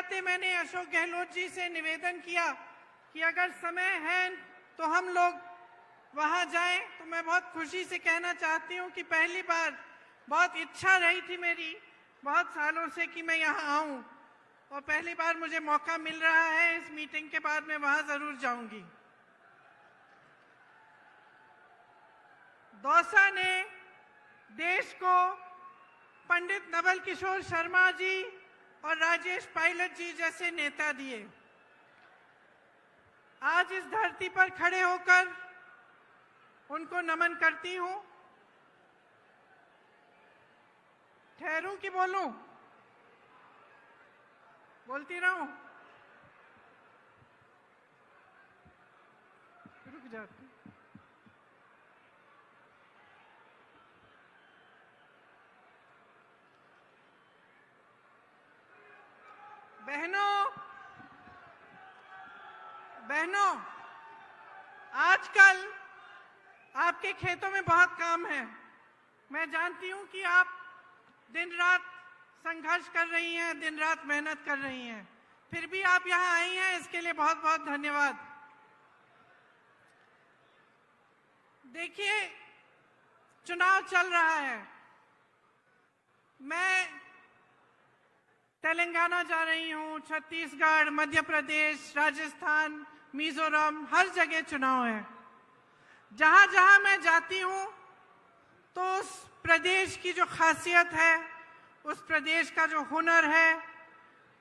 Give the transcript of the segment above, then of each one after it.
जाते मैंने अशोक गहलोत जी से निवेदन किया कि अगर समय है तो हम लोग वहां जाएं, तो मैं बहुत खुशी से कहना चाहती हूं कि पहली बार बहुत इच्छा रही थी मेरी बहुत सालों से कि मैं यहाँ आऊं, और पहली बार मुझे मौका मिल रहा है। इस मीटिंग के बाद मैं वहां जरूर जाऊंगी। दौसा ने देश को पंडित नवल किशोर शर्मा जी और राजेश पायलट जी जैसे नेता दिए। आज इस धरती पर खड़े होकर उनको नमन करती हूं। ठहरूं कि बोलूं? बोलती रहूं? रुक जाती। बहनों, आजकल आपके खेतों में बहुत काम है। मैं जानती हूं कि आप दिन रात संघर्ष कर रही हैं, दिन रात मेहनत कर रही हैं, फिर भी आप यहां आई हैं, इसके लिए बहुत बहुत धन्यवाद। देखिए, चुनाव चल रहा है। मैं तेलंगाना जा रही हूं, छत्तीसगढ़, मध्य प्रदेश, राजस्थान, मिजोरम, हर जगह चुनाव है। जहां जहां मैं जाती हूं तो उस प्रदेश की जो खासियत है, उस प्रदेश का जो हुनर है,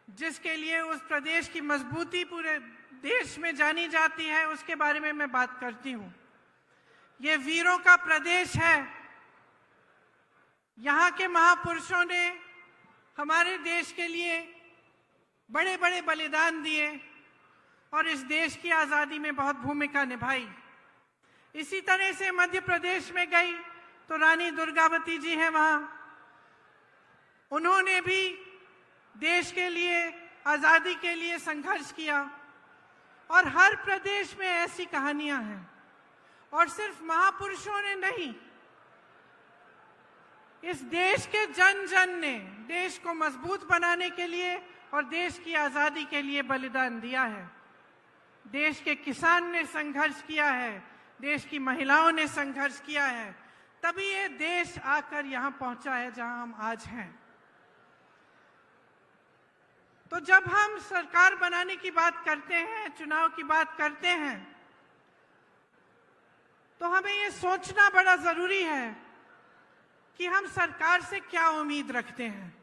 जिसके लिए उस प्रदेश की मजबूती पूरे देश में जानी जाती है, उसके बारे में मैं बात करती हूं। ये वीरों का प्रदेश है। यहाँ के महापुरुषों ने हमारे देश के लिए बड़े बड़े बलिदान दिए और इस देश की आज़ादी में बहुत भूमिका निभाई। इसी तरह से मध्य प्रदेश में गई तो रानी दुर्गावती जी हैं वहाँ। उन्होंने भी देश के लिए, आज़ादी के लिए संघर्ष किया। और हर प्रदेश में ऐसी कहानियां हैं। और सिर्फ महापुरुषों ने नहीं, इस देश के जन जन ने देश को मजबूत बनाने के लिए और देश की आज़ादी के लिए बलिदान दिया है। देश के किसान ने संघर्ष किया है, देश की महिलाओं ने संघर्ष किया है, तभी ये देश आकर यहाँ पहुंचा है जहां हम आज हैं। तो जब हम सरकार बनाने की बात करते हैं, चुनाव की बात करते हैं, तो हमें ये सोचना बड़ा जरूरी है कि हम सरकार से क्या उम्मीद रखते हैं।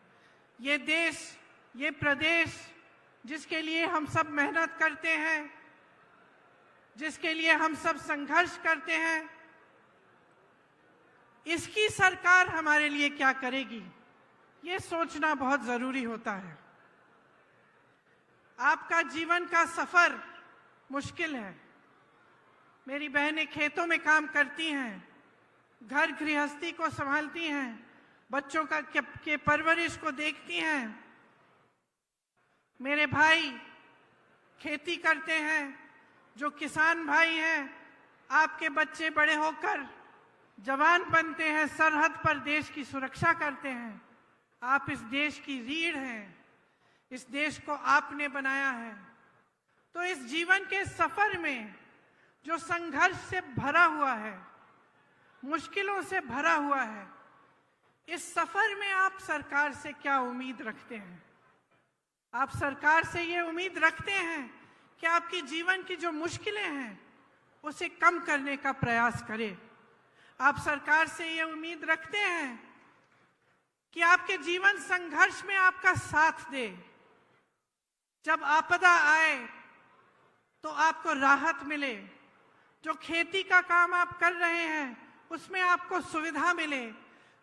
ये देश, ये प्रदेश जिसके लिए हम सब मेहनत करते हैं, जिसके लिए हम सब संघर्ष करते हैं, इसकी सरकार हमारे लिए क्या करेगी, ये सोचना बहुत जरूरी होता है। आपका जीवन का सफर मुश्किल है। मेरी बहनें खेतों में काम करती हैं, घर गृहस्थी को संभालती हैं, बच्चों के परवरिश को देखती हैं। मेरे भाई खेती करते हैं, जो किसान भाई हैं, आपके बच्चे बड़े होकर जवान बनते हैं, सरहद पर देश की सुरक्षा करते हैं। आप इस देश की रीढ़ हैं, इस देश को आपने बनाया है। तो इस जीवन के सफर में जो संघर्ष से भरा हुआ है, मुश्किलों से भरा हुआ है, इस सफर में आप सरकार से क्या उम्मीद रखते हैं? आप सरकार से ये उम्मीद रखते हैं कि आपकी जीवन की जो मुश्किलें हैं उसे कम करने का प्रयास करे। आप सरकार से ये उम्मीद रखते हैं कि आपके जीवन संघर्ष में आपका साथ दे। जब आपदा आए तो आपको राहत मिले। जो खेती का काम आप कर रहे हैं उसमें आपको सुविधा मिले।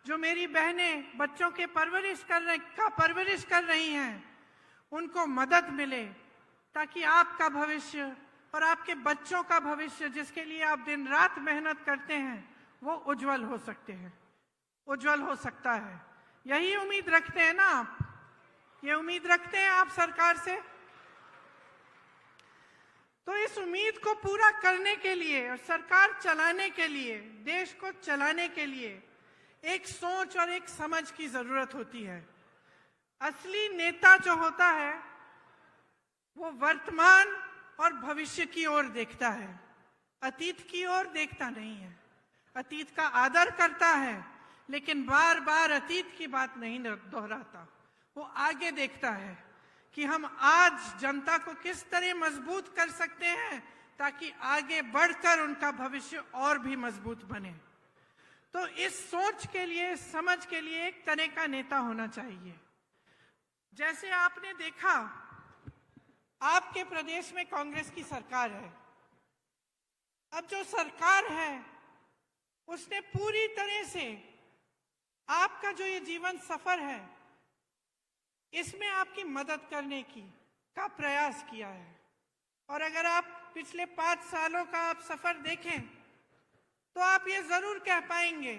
जो मेरी बहनें बच्चों के परवरिश कर रही हैं, उनको मदद मिले, ताकि आपका भविष्य और आपके बच्चों का भविष्य, जिसके लिए आप दिन रात मेहनत करते हैं, वो उज्जवल हो सकता है। यही उम्मीद रखते हैं ना आप? ये उम्मीद रखते हैं आप सरकार से? तो इस उम्मीद को पूरा करने के लिए और सरकार चलाने के लिए, देश को चलाने के लिए एक सोच और एक समझ की जरूरत होती है। असली नेता जो होता है वो वर्तमान और भविष्य की ओर देखता है, अतीत की ओर देखता नहीं है। अतीत का आदर करता है, लेकिन बार बार अतीत की बात नहीं दोहराता। वो आगे देखता है कि हम आज जनता को किस तरह मजबूत कर सकते हैं ताकि आगे बढ़कर उनका भविष्य और भी मजबूत बने। तो इस सोच के लिए, समझ के लिए एक तरह का नेता होना चाहिए। जैसे आपने देखा, आपके प्रदेश में कांग्रेस की सरकार है। अब जो सरकार है उसने पूरी तरह से आपका जो ये जीवन सफर है इसमें आपकी मदद करने का प्रयास किया है। और अगर आप पिछले 5 सालों का आप सफर देखें तो आप ये जरूर कह पाएंगे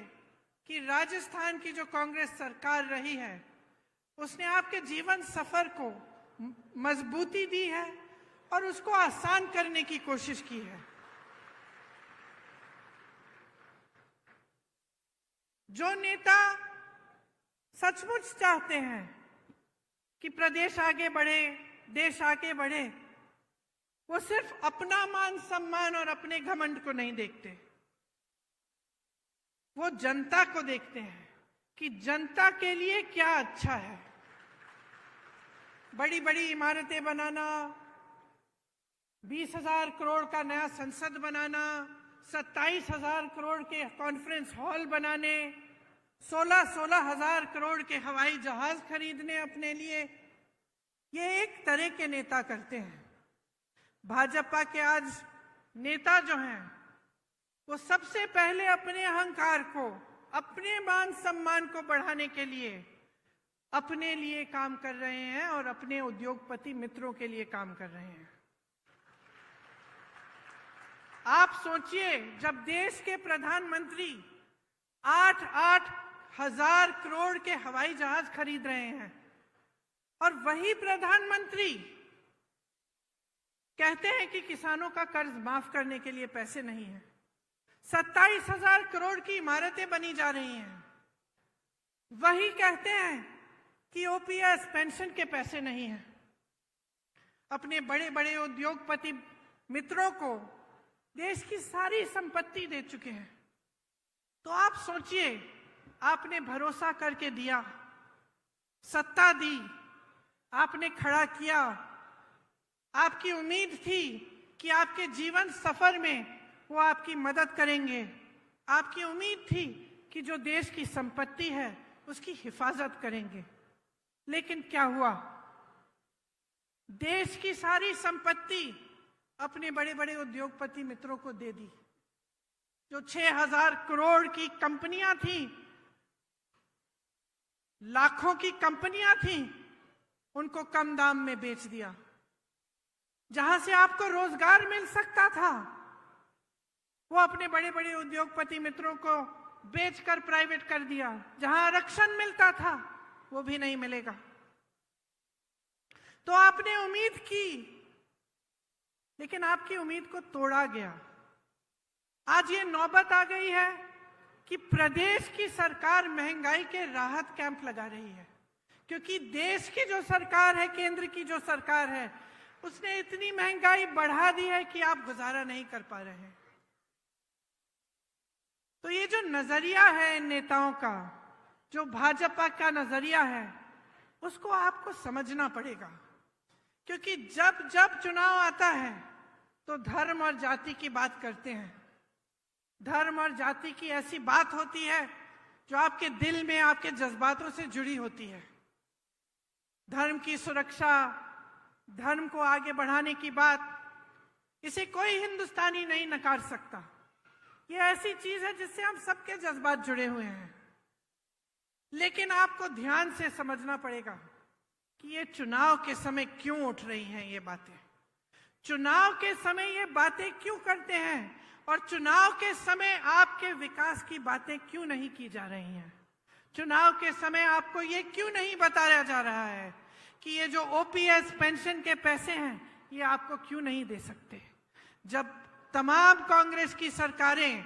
कि राजस्थान की जो कांग्रेस सरकार रही है उसने आपके जीवन सफर को मजबूती दी है और उसको आसान करने की कोशिश की है। जो नेता सचमुच चाहते हैं कि प्रदेश आगे बढ़े, देश आगे बढ़े, वो सिर्फ अपना मान सम्मान और अपने घमंड को नहीं देखते, वो जनता को देखते हैं कि जनता के लिए क्या अच्छा है। बड़ी बड़ी इमारतें बनाना, 20,000 करोड़ का नया संसद बनाना, 27,000 करोड़ के कॉन्फ्रेंस हॉल बनाने, 16,000 करोड़ के हवाई जहाज खरीदने अपने लिए, ये एक तरह के नेता करते हैं। भाजपा के आज नेता जो हैं वो सबसे पहले अपने अहंकार को, अपने मान सम्मान को बढ़ाने के लिए अपने लिए काम कर रहे हैं और अपने उद्योगपति मित्रों के लिए काम कर रहे हैं। आप सोचिए, जब देश के प्रधानमंत्री 8-8 हजार करोड़ के हवाई जहाज खरीद रहे हैं और वही प्रधानमंत्री कहते हैं कि किसानों का कर्ज माफ करने के लिए पैसे नहीं है, 27,000 करोड़ की इमारतें बनी जा रही हैं, वही कहते हैं कि ओपीएस पेंशन के पैसे नहीं हैं, अपने बड़े बड़े उद्योगपति मित्रों को देश की सारी संपत्ति दे चुके हैं। तो आप सोचिए, आपने भरोसा करके दिया, सत्ता दी, आपने खड़ा किया, आपकी उम्मीद थी कि आपके जीवन सफर में वो आपकी मदद करेंगे, आपकी उम्मीद थी कि जो देश की संपत्ति है उसकी हिफाजत करेंगे। लेकिन क्या हुआ? देश की सारी संपत्ति अपने बड़े बड़े उद्योगपति मित्रों को दे दी। जो 6,000 करोड़ की कंपनियां थी, लाखों की कंपनियां थी, उनको कम दाम में बेच दिया। जहां से आपको रोजगार मिल सकता था वो अपने बड़े बड़े उद्योगपति मित्रों को बेचकर प्राइवेट कर दिया। जहां आरक्षण मिलता था वो भी नहीं मिलेगा। तो आपने उम्मीद की, लेकिन आपकी उम्मीद को तोड़ा गया। आज ये नौबत आ गई है कि प्रदेश की सरकार महंगाई के राहत कैंप लगा रही है, क्योंकि देश की जो सरकार है, केंद्र की जो सरकार है, उसने इतनी महंगाई बढ़ा दी है कि आप गुजारा नहीं कर पा रहे हैं। तो ये जो नजरिया है इन नेताओं का, जो भाजपा का नजरिया है, उसको आपको समझना पड़ेगा। क्योंकि जब जब चुनाव आता है तो धर्म और जाति की बात करते हैं। धर्म और जाति की ऐसी बात होती है जो आपके दिल में, आपके जज्बातों से जुड़ी होती है। धर्म की सुरक्षा, धर्म को आगे बढ़ाने की बात, इसे कोई हिंदुस्तानी नहीं नकार सकता। ये ऐसी चीज है जिससे हम सबके जज्बात जुड़े हुए हैं। लेकिन आपको ध्यान से समझना पड़ेगा कि ये चुनाव के समय क्यों उठ रही हैं ये बातें। चुनाव के समय ये बातें क्यों करते हैं और चुनाव के समय आपके विकास की बातें क्यों नहीं की जा रही हैं। चुनाव के समय आपको ये क्यों नहीं बताया जा रहा है कि ये जो ओपीएस पेंशन के पैसे हैं ये आपको क्यों नहीं दे सकते। जब तमाम कांग्रेस की सरकारें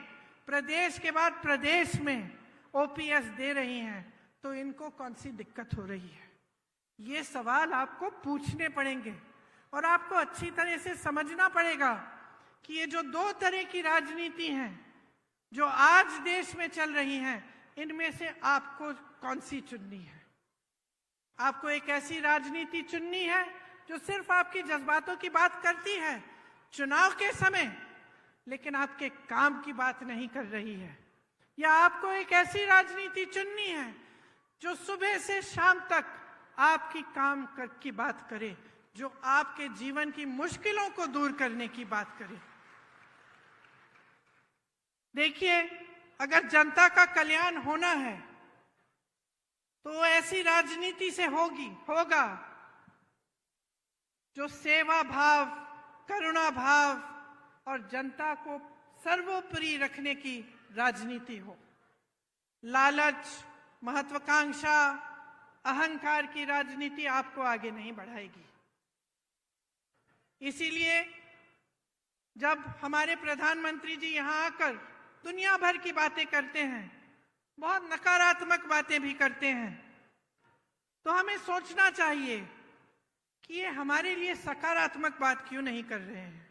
प्रदेश के बाद प्रदेश में ओपीएस दे रही हैं तो इनको कौन सी दिक्कत हो रही है, ये सवाल आपको पूछने पड़ेंगे। और आपको अच्छी तरह से समझना पड़ेगा कि ये जो दो तरह की राजनीति है जो आज देश में चल रही हैं, इनमें से आपको कौन सी चुननी है। आपको एक ऐसी राजनीति चुननी है जो सिर्फ आपकी जज्बातों की बात करती है चुनाव के समय, लेकिन आपके काम की बात नहीं कर रही है। या आपको एक ऐसी राजनीति चुननी है जो सुबह से शाम तक आपकी काम की बात करे, जो आपके जीवन की मुश्किलों को दूर करने की बात करे। देखिए, अगर जनता का कल्याण होना है तो ऐसी राजनीति से होगा जो सेवा भाव, करुणा भाव और जनता को सर्वोपरि रखने की राजनीति हो। लालच, महत्वाकांक्षा, अहंकार की राजनीति आपको आगे नहीं बढ़ाएगी। इसीलिए जब हमारे प्रधानमंत्री जी यहाँ आकर दुनिया भर की बातें करते हैं, बहुत नकारात्मक बातें भी करते हैं, तो हमें सोचना चाहिए कि ये हमारे लिए सकारात्मक बात क्यों नहीं कर रहे हैं।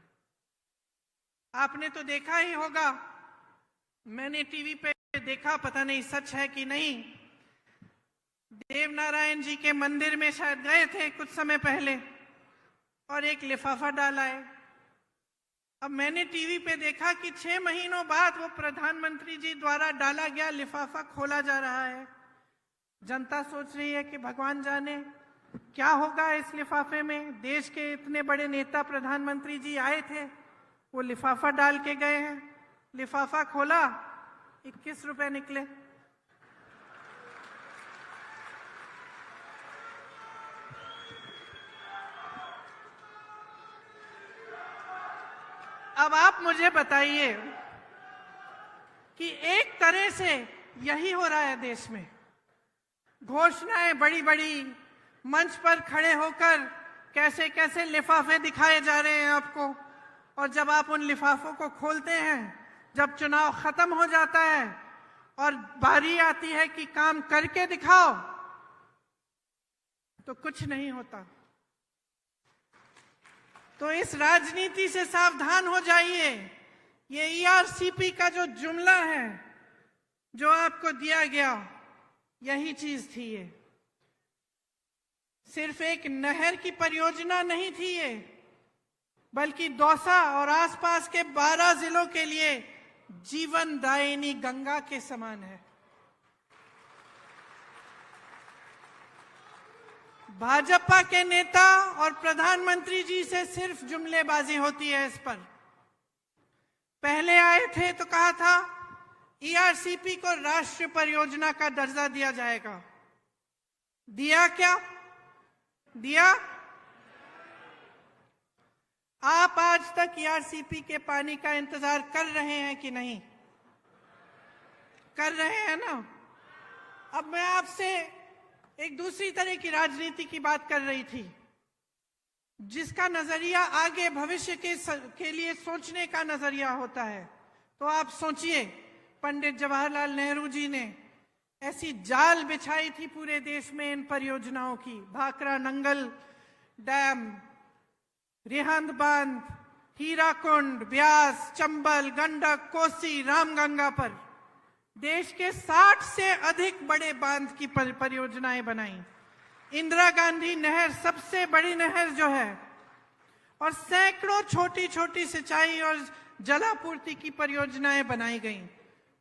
आपने तो देखा ही होगा, मैंने टीवी पे देखा, पता नहीं सच है कि नहीं, देवनारायण जी के मंदिर में शायद गए थे कुछ समय पहले और एक लिफाफा डाला है। अब मैंने टीवी पे देखा कि 6 महीनों बाद वो प्रधानमंत्री जी द्वारा डाला गया लिफाफा खोला जा रहा है। जनता सोच रही है कि भगवान जाने क्या होगा इस लिफाफे में। देश के इतने बड़े नेता प्रधानमंत्री जी आए थे, वो लिफाफा डाल के गए हैं। लिफाफा खोला, 21 रुपए निकले। अब आप मुझे बताइए कि एक तरह से यही हो रहा है देश में। घोषणाएं बड़ी बड़ी, मंच पर खड़े होकर कैसे कैसे लिफाफे दिखाए जा रहे हैं आपको, और जब आप उन लिफाफों को खोलते हैं, जब चुनाव खत्म हो जाता है और बारी आती है कि काम करके दिखाओ, तो कुछ नहीं होता। तो इस राजनीति से सावधान हो जाइए। ये ईआरसीपी का जो जुमला है जो आपको दिया गया, यही चीज थी। ये सिर्फ एक नहर की परियोजना नहीं थी ये, बल्कि दौसा और आसपास के 12 जिलों के लिए जीवनदायिनी गंगा के समान है। भाजपा के नेता और प्रधानमंत्री जी से सिर्फ जुमलेबाजी होती है इस पर। पहले आए थे तो कहा था ईआरसीपी को राष्ट्रीय परियोजना का दर्जा दिया जाएगा। दिया क्या? दिया? आप आज तक ईआरसीपी के पानी का इंतजार कर रहे हैं कि नहीं? कर रहे हैं ना। अब मैं आपसे एक दूसरी तरह की राजनीति की बात कर रही थी, जिसका नजरिया आगे भविष्य के लिए सोचने का नजरिया होता है। तो आप सोचिए, पंडित जवाहरलाल नेहरू जी ने ऐसी जाल बिछाई थी पूरे देश में इन परियोजनाओं की। भाखरा नंगल डैम, रिहंद बांध, हीराकुंड, ब्यास, चंबल, गंडक, कोसी, रामगंगा पर देश के 60 से अधिक बड़े बांध की परियोजनाएं बनाई। इंदिरा गांधी नहर सबसे बड़ी नहर जो है, और सैकड़ों छोटी छोटी सिंचाई और जलापूर्ति की परियोजनाएं बनाई गई।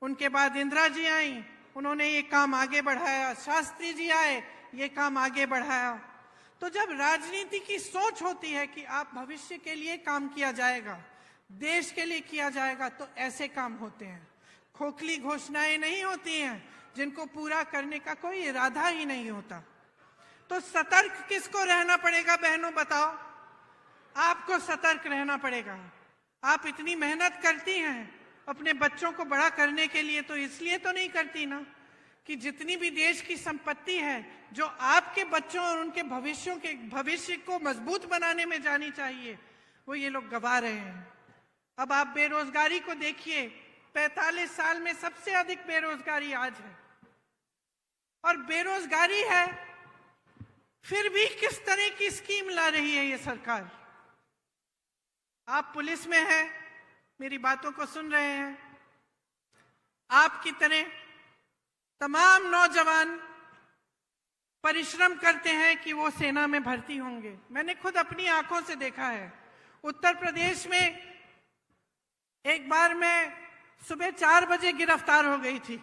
उनके बाद इंदिरा जी आई, उन्होंने ये काम आगे बढ़ाया। शास्त्री जी आए, ये काम आगे बढ़ाया। तो जब राजनीति की सोच होती है कि आप भविष्य के लिए काम किया जाएगा, देश के लिए किया जाएगा, तो ऐसे काम होते हैं। खोखली घोषणाएं नहीं होती हैं जिनको पूरा करने का कोई इरादा ही नहीं होता। तो सतर्क किसको रहना पड़ेगा बहनों, बताओ? आपको सतर्क रहना पड़ेगा। आप इतनी मेहनत करती हैं अपने बच्चों को बड़ा करने के लिए, तो इसलिए तो नहीं करती ना कि जितनी भी देश की संपत्ति है जो आपके बच्चों और उनके भविष्य को मजबूत बनाने में जानी चाहिए, वो ये लोग गवा रहे हैं। अब आप बेरोजगारी को देखिए, 45 साल में सबसे अधिक बेरोजगारी आज है। और बेरोजगारी है, फिर भी किस तरह की स्कीम ला रही है ये सरकार। आप पुलिस में हैं, मेरी बातों को सुन रहे हैं। आपकी तरह तमाम नौजवान परिश्रम करते हैं कि वो सेना में भर्ती होंगे। मैंने खुद अपनी आंखों से देखा है। उत्तर प्रदेश में एक बार मैं सुबह 4 बजे गिरफ्तार हो गई थी।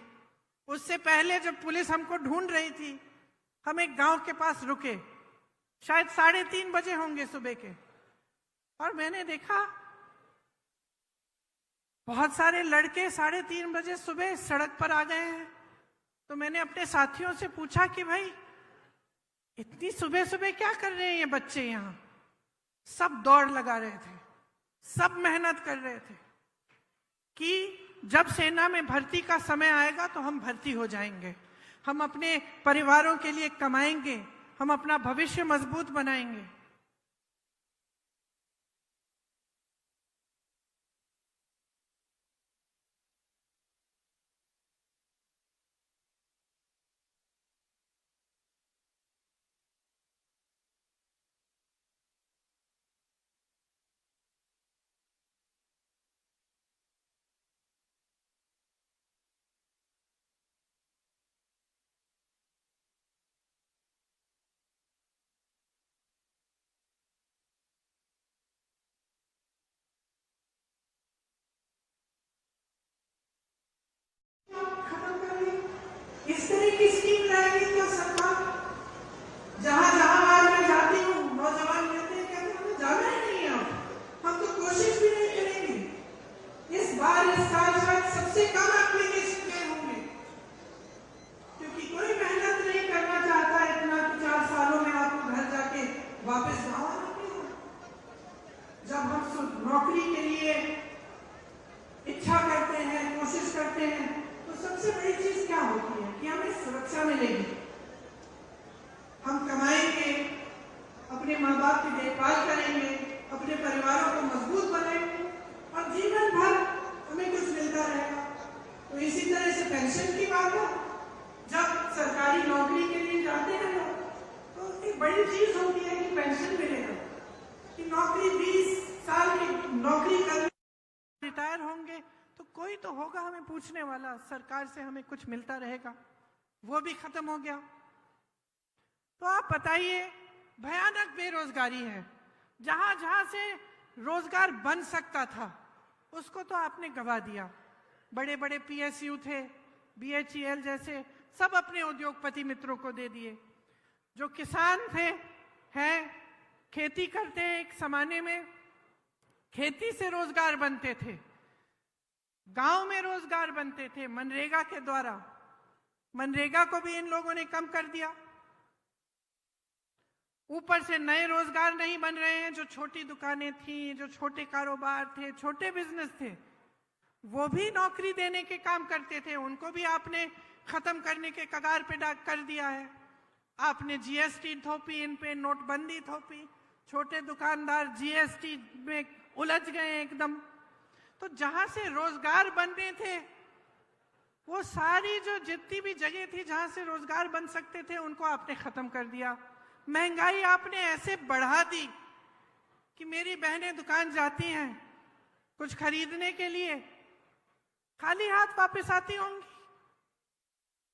उससे पहले जब पुलिस हमको ढूंढ रही थी, हम एक गांव के पास रुके, शायद 3:30 बजे होंगे सुबह के, और मैंने देखा बहुत सारे लड़के 3:30 बजे सुबह सड़क पर आ गए हैं। तो मैंने अपने साथियों से पूछा कि भाई इतनी सुबह सुबह क्या कर रहे हैं ये बच्चे यहाँ? सब दौड़ लगा रहे थे, सब मेहनत कर रहे थे कि जब सेना में भर्ती का समय आएगा तो हम भर्ती हो जाएंगे, हम अपने परिवारों के लिए कमाएंगे, हम अपना भविष्य मजबूत बनाएंगे। इस तरह की स्कीम लाएगी तो सरकार, जहां जहां आज मैं जाती हूँ, नौजवान कहते हैं कि हमें जाना ही नहीं है, हम तो कोशिश भी नहीं करेंगे। इस बार इस साल शायद सबसे कम एप्लीकेशन गए होंगे, क्योंकि कोई मेहनत नहीं करना चाहता इतना कि 4 सालों में आपको घर जाके वापस गाँव आना पड़ेगा। जब हम नौकरी के लिए इच्छा करते हैं, कोशिश करते हैं, तो सबसे बड़ी चीज क्या होती है कि हमें सुरक्षा मिलेगी, हम कमाएंगे, अपने माँ बाप की देखभाल करेंगे, अपने परिवारों को मजबूत बनाएंगे और जीवन भर हमें कुछ मिलता रहेगा। तो इसी तरह से पेंशन की बात है, जब सरकारी नौकरी के लिए जाते हैं लोग, तो एक बड़ी चीज होती है कि पेंशन मिलेगा, कि नौकरी 20 साल की नौकरी कर रिटायर होंगे तो कोई तो होगा हमें पूछने वाला, सरकार से हमें कुछ मिलता रहेगा। वो भी खत्म हो गया। तो आप बताइए, भयानक बेरोजगारी है। जहां जहां से रोजगार बन सकता था उसको तो आपने गवा दिया। बड़े बड़े PSU थे, BHEL जैसे, सब अपने उद्योगपति मित्रों को दे दिए। जो किसान थे, हैं, खेती करते हैं, एक जमाने में खेती से रोजगार बनते थे, गांव में रोजगार बनते थे मनरेगा के द्वारा। मनरेगा को भी इन लोगों ने कम कर दिया। ऊपर से नए रोजगार नहीं बन रहे हैं। जो छोटी दुकानें थी, जो छोटे कारोबार थे, छोटे बिजनेस थे, वो भी नौकरी देने के काम करते थे, उनको भी आपने खत्म करने के कगार पे कर दिया है। आपने GST थोपी, इन पे नोटबंदी थोपी, छोटे दुकानदार GST में उलझ गए एकदम। तो जहां से रोजगार बनने थे, वो सारी जो जितनी भी जगह थी जहां से रोजगार बन सकते थे, उनको आपने खत्म कर दिया। महंगाई आपने ऐसे बढ़ा दी कि मेरी बहनें दुकान जाती हैं कुछ खरीदने के लिए, खाली हाथ वापस आती होंगी,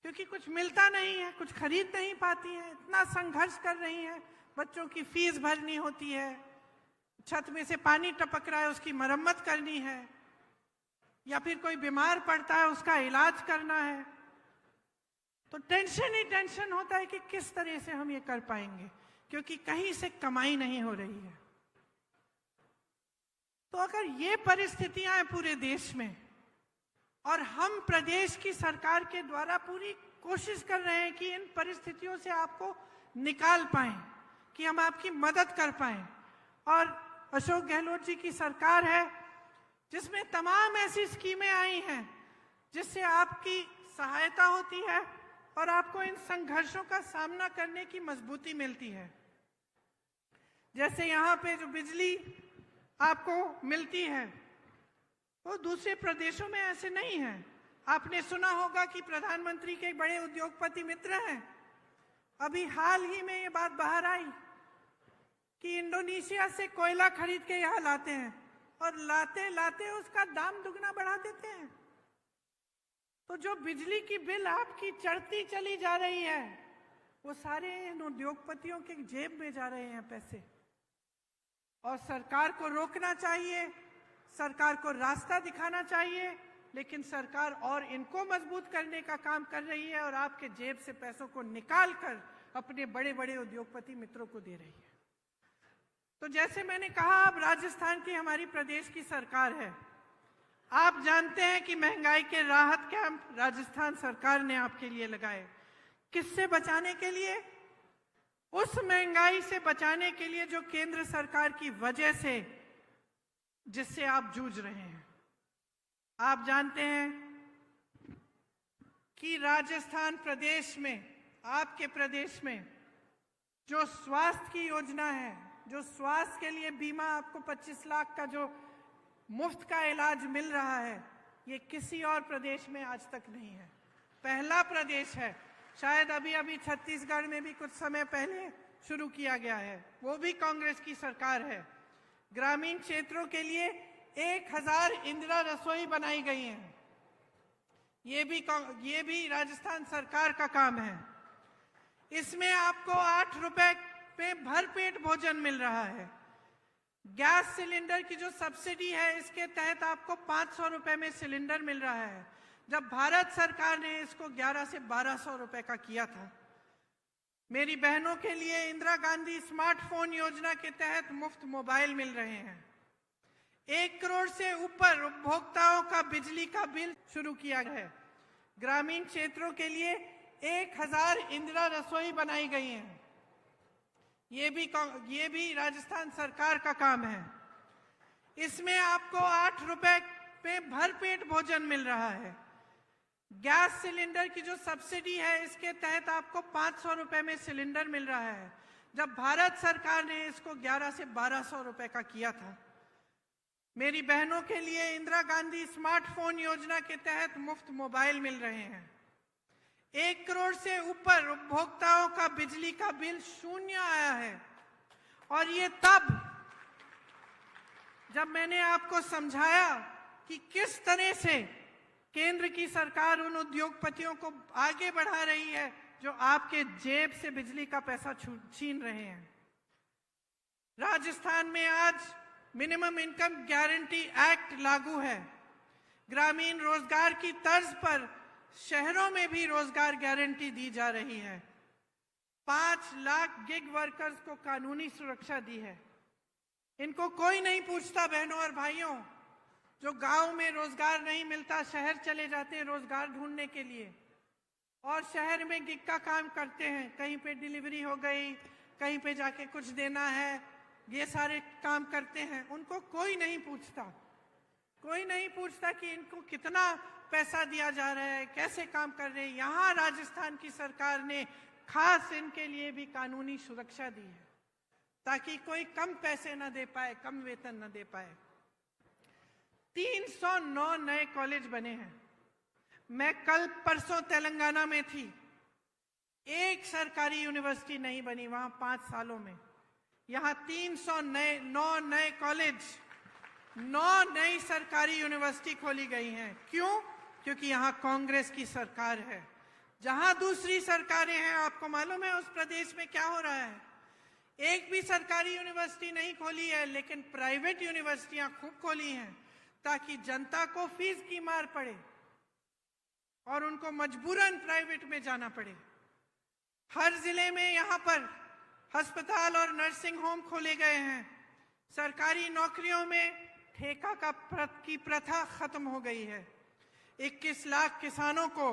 क्योंकि कुछ मिलता नहीं है, कुछ खरीद नहीं पाती हैं। इतना संघर्ष कर रही हैं, बच्चों की फीस भरनी होती है, छत में से पानी टपक रहा है उसकी मरम्मत करनी है, या फिर कोई बीमार पड़ता है उसका इलाज करना है। तो टेंशन ही टेंशन होता है कि किस तरह से हम ये कर पाएंगे, क्योंकि कहीं से कमाई नहीं हो रही है। तो अगर ये परिस्थितियां हैं पूरे देश में, और हम प्रदेश की सरकार के द्वारा पूरी कोशिश कर रहे हैं कि इन परिस्थितियों से आपको निकाल पाएं, कि हम आपकी मदद कर पाएं, और अशोक गहलोत जी की सरकार है जिसमें तमाम ऐसी स्कीमें आई हैं जिससे आपकी सहायता होती है और आपको इन संघर्षों का सामना करने की मजबूती मिलती है। जैसे यहाँ पे जो बिजली आपको मिलती है, वो दूसरे प्रदेशों में ऐसे नहीं है। आपने सुना होगा कि प्रधानमंत्री के बड़े उद्योगपति मित्र हैं, अभी हाल ही में ये बात बाहर आई कि इंडोनेशिया से कोयला खरीद के यहाँ लाते हैं, और लाते लाते उसका दाम दुगना बढ़ा देते हैं। तो जो बिजली की बिल आपकी चढ़ती चली जा रही है, वो सारे इन उद्योगपतियों के जेब में जा रहे हैं पैसे। और सरकार को रोकना चाहिए, सरकार को रास्ता दिखाना चाहिए, लेकिन सरकार और इनको मजबूत करने का काम कर रही है और आपके जेब से पैसों को निकाल कर अपने बड़े बड़े उद्योगपति मित्रों को दे रही है। तो जैसे मैंने कहा, अब राजस्थान की हमारी प्रदेश की सरकार है। आप जानते हैं कि महंगाई के राहत कैंप राजस्थान सरकार ने आपके लिए लगाए। किससे बचाने के लिए? उस महंगाई से बचाने के लिए जो केंद्र सरकार की वजह से, जिससे आप जूझ रहे हैं। आप जानते हैं कि राजस्थान प्रदेश में, आपके प्रदेश में जो स्वास्थ्य की योजना है, जो स्वास्थ्य के लिए बीमा, आपको 25 लाख का जो मुफ्त का इलाज मिल रहा है, ये किसी और प्रदेश में आज तक नहीं है। पहला प्रदेश है। शायद अभी अभी छत्तीसगढ़ में भी कुछ समय पहले शुरू किया गया है, वो भी कांग्रेस की सरकार है। ग्रामीण क्षेत्रों के लिए 1000 इंदिरा रसोई बनाई गई हैं। ये भी राजस्थान सरकार का काम है। इसमें आपको 8 रुपए पे भरपेट भोजन मिल रहा है। गैस सिलेंडर की जो सब्सिडी है, इसके तहत आपको 500 रुपए में सिलेंडर मिल रहा है, जब भारत सरकार ने इसको 1100 से 1200 रुपए का किया था। मेरी बहनों के लिए इंदिरा गांधी स्मार्टफोन योजना के तहत मुफ्त मोबाइल मिल रहे हैं। 1 करोड़ से ऊपर उपभोक्ताओं का बिजली का बिल शुरू किया गया है। ग्रामीण क्षेत्रों के लिए 1000 इंदिरा रसोई बनाई गई हैं। ये भी राजस्थान सरकार का काम है। इसमें आपको 8 रुपए पे भरपेट भोजन मिल रहा है। गैस सिलेंडर की जो सब्सिडी है, इसके तहत आपको 500 रुपए में सिलेंडर मिल रहा है, जब भारत सरकार ने इसको 1100 से 1200 रुपए का किया था। मेरी बहनों के लिए इंदिरा गांधी स्मार्टफोन योजना के तहत मुफ्त मोबाइल मिल रहे हैं। 1 करोड़ से ऊपर उपभोक्ताओं का बिजली का बिल शून्य आया है। और ये तब, जब मैंने आपको समझाया कि किस तरह से केंद्र की सरकार उन उद्योगपतियों को आगे बढ़ा रही है जो आपके जेब से बिजली का पैसा छीन रहे हैं। राजस्थान में आज मिनिमम इनकम गारंटी एक्ट लागू है। ग्रामीण रोजगार की तर्ज पर शहरों में भी रोजगार गारंटी दी जा रही है। 5 लाख गिग वर्कर्स को कानूनी सुरक्षा दी है। इनको कोई नहीं पूछता। बहनों और भाइयों, जो गांव में रोजगार नहीं मिलता, शहर चले जाते हैं रोजगार ढूंढने के लिए, और शहर में गिग का काम करते हैं। कहीं पे डिलीवरी हो गई, कहीं पे जाके कुछ देना है, ये सारे काम करते हैं। उनको कोई नहीं पूछता। कोई नहीं पूछता कि इनको कितना पैसा दिया जा रहा है, कैसे काम कर रहे हैं। यहाँ राजस्थान की सरकार ने खास इनके लिए भी कानूनी सुरक्षा दी है, ताकि कोई कम पैसे न दे पाए, कम वेतन न दे पाए। 309 नए कॉलेज बने हैं। मैं कल परसों तेलंगाना में थी। एक सरकारी यूनिवर्सिटी नहीं बनी वहां 5 सालों में। यहाँ 309 नए कॉलेज, 9 नई सरकारी यूनिवर्सिटी खोली गई हैं। क्यों? क्योंकि यहाँ कांग्रेस की सरकार है। जहां दूसरी सरकारें हैं, आपको मालूम है उस प्रदेश में क्या हो रहा है। एक भी सरकारी यूनिवर्सिटी नहीं खोली है, लेकिन प्राइवेट यूनिवर्सिटियां खूब खोली हैं, ताकि जनता को फीस की मार पड़े और उनको मजबूरन प्राइवेट में जाना पड़े। हर जिले में यहाँ पर अस्पताल और नर्सिंग होम खोले गए हैं। सरकारी नौकरियों में ठेका की प्रथा खत्म हो गई है। 21 लाख किसानों को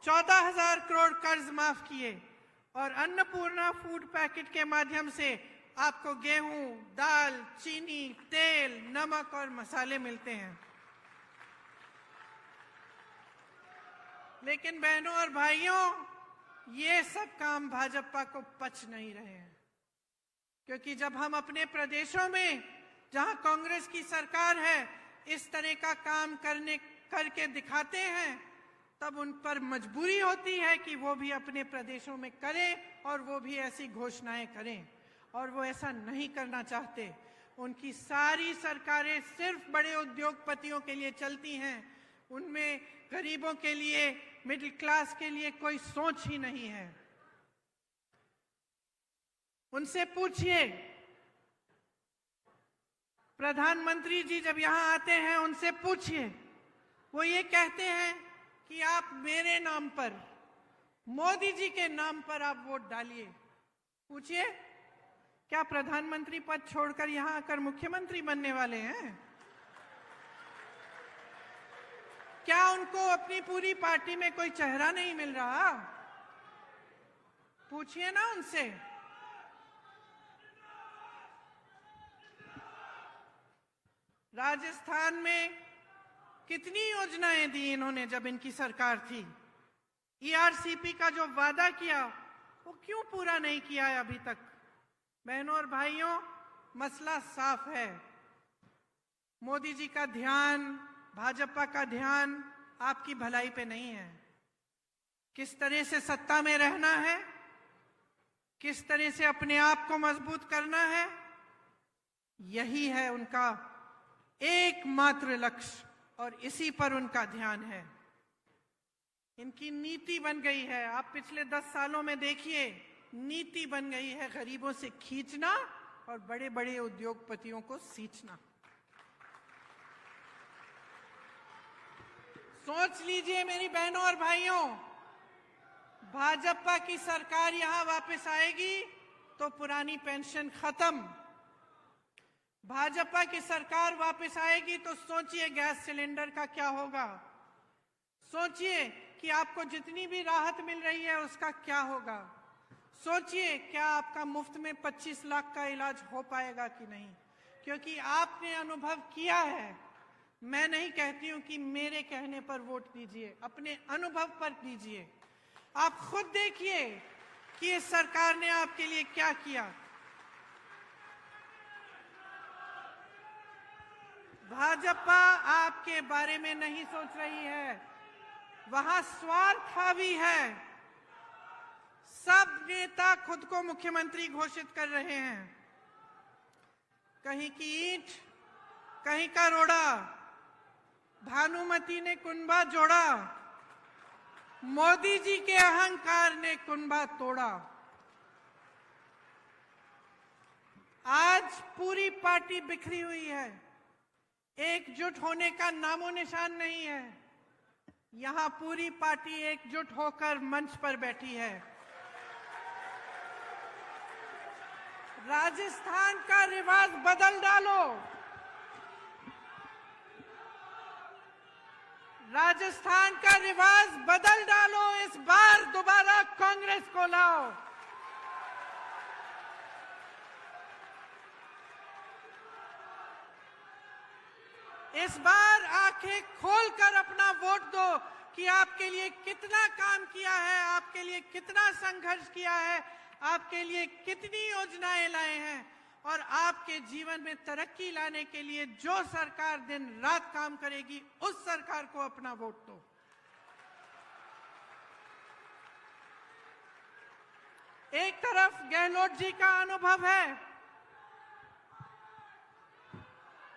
14,000 करोड़ कर्ज माफ किए, और अन्नपूर्णा फूड पैकेट के माध्यम से आपको गेहूं, दाल, चीनी, तेल, नमक और मसाले मिलते हैं। लेकिन बहनों और भाइयों, ये सब काम भाजपा को पच नहीं रहे हैं, क्योंकि जब हम अपने प्रदेशों में, जहां कांग्रेस की सरकार है, इस तरह का काम करके दिखाते हैं, तब उन पर मजबूरी होती है कि वो भी अपने प्रदेशों में करें और वो भी ऐसी घोषणाएं करें, और वो ऐसा नहीं करना चाहते। उनकी सारी सरकारें सिर्फ बड़े उद्योगपतियों के लिए चलती हैं। उनमें गरीबों के लिए, मिडिल क्लास के लिए कोई सोच ही नहीं है। उनसे पूछिए, प्रधानमंत्री जी जब यहां आते हैं उनसे पूछिए, वो ये कहते हैं कि आप मेरे नाम पर, मोदी जी के नाम पर आप वोट डालिए। पूछिए, क्या प्रधानमंत्री पद छोड़कर यहां आकर मुख्यमंत्री बनने वाले हैं? क्या उनको अपनी पूरी पार्टी में कोई चेहरा नहीं मिल रहा? पूछिए ना उनसे। राजस्थान में कितनी योजनाएं दी इन्होंने जब इनकी सरकार थी। ईआरसीपी का जो वादा किया वो क्यों पूरा नहीं किया है अभी तक? बहनों और भाइयों, मसला साफ है। मोदी जी का ध्यान, भाजपा का ध्यान आपकी भलाई पे नहीं है। किस तरह से सत्ता में रहना है, किस तरह से अपने आप को मजबूत करना है, यही है उनका एकमात्र लक्ष्य और इसी पर उनका ध्यान है। इनकी नीति बन गई है, आप पिछले 10 सालों में देखिए, नीति बन गई है गरीबों से खींचना और बड़े बड़े उद्योगपतियों को सींचना। सोच लीजिए मेरी बहनों और भाइयों, भाजपा की सरकार यहां वापस आएगी तो पुरानी पेंशन खत्म। भाजपा की सरकार वापस आएगी तो सोचिए गैस सिलेंडर का क्या होगा। सोचिए कि आपको जितनी भी राहत मिल रही है उसका क्या होगा। सोचिए क्या आपका मुफ्त में 25 लाख का इलाज हो पाएगा कि नहीं, क्योंकि आपने अनुभव किया है। मैं नहीं कहती हूं कि मेरे कहने पर वोट दीजिए, अपने अनुभव पर दीजिए। आप खुद देखिए कि इस सरकार ने आपके लिए क्या किया। भाजपा आपके बारे में नहीं सोच रही है, वहां स्वार्थ हावी है। सब नेता खुद को मुख्यमंत्री घोषित कर रहे हैं। कहीं की ईंट, कहीं का रोड़ा, भानुमति ने कुनबा जोड़ा, मोदी जी के अहंकार ने कुनबा तोड़ा। आज पूरी पार्टी बिखरी हुई है, एकजुट होने का नामो निशान नहीं है। यहां पूरी पार्टी एकजुट होकर मंच पर बैठी है। राजस्थान का रिवाज बदल डालो। राजस्थान का रिवाज बदल डालो। इस बार दोबारा कांग्रेस को लाओ। इस बार आंखें खोलकर अपना वोट दो कि आपके लिए कितना काम किया है, आपके लिए कितना संघर्ष किया है, आपके लिए कितनी योजनाएं लाए हैं और आपके जीवन में तरक्की लाने के लिए जो सरकार दिन रात काम करेगी उस सरकार को अपना वोट दो। एक तरफ गहलोत जी का अनुभव है,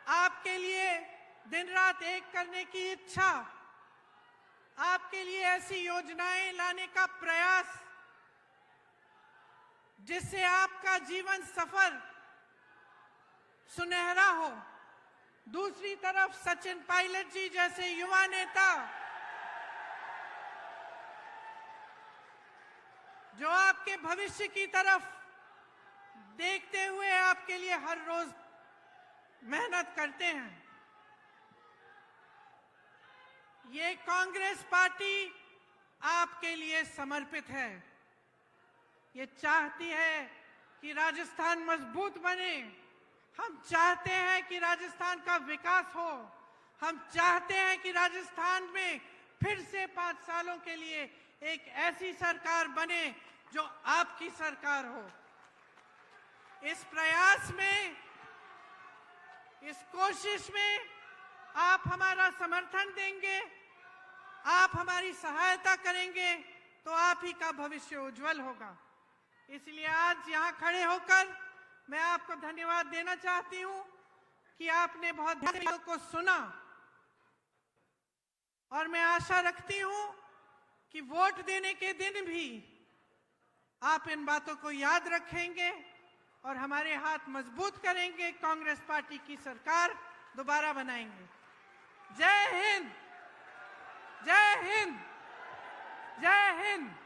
आपके लिए दिन रात एक करने की इच्छा, आपके लिए ऐसी योजनाएं लाने का प्रयास जिससे आपका जीवन सफर सुनहरा हो। दूसरी तरफ सचिन पायलट जी जैसे युवा नेता जो आपके भविष्य की तरफ देखते हुए आपके लिए हर रोज मेहनत करते हैं। ये कांग्रेस पार्टी आपके लिए समर्पित है। ये चाहती है कि राजस्थान मजबूत बने। हम चाहते हैं कि राजस्थान का विकास हो। हम चाहते हैं कि राजस्थान में फिर से 5 सालों के लिए एक ऐसी सरकार बने जो आपकी सरकार हो। इस प्रयास में, इस कोशिश में आप हमारा समर्थन देंगे, आप हमारी सहायता करेंगे तो आप ही का भविष्य उज्जवल होगा। इसलिए आज यहां खड़े होकर मैं आपको धन्यवाद देना चाहती हूं। कि आपने बहुत ध्यान को सुना और मैं आशा रखती हूं कि वोट देने के दिन भी आप इन बातों को याद रखेंगे और हमारे हाथ मजबूत करेंगे, कांग्रेस पार्टी की सरकार दोबारा बनाएंगे। जय हिंद, जय हिंद, जय हिंद।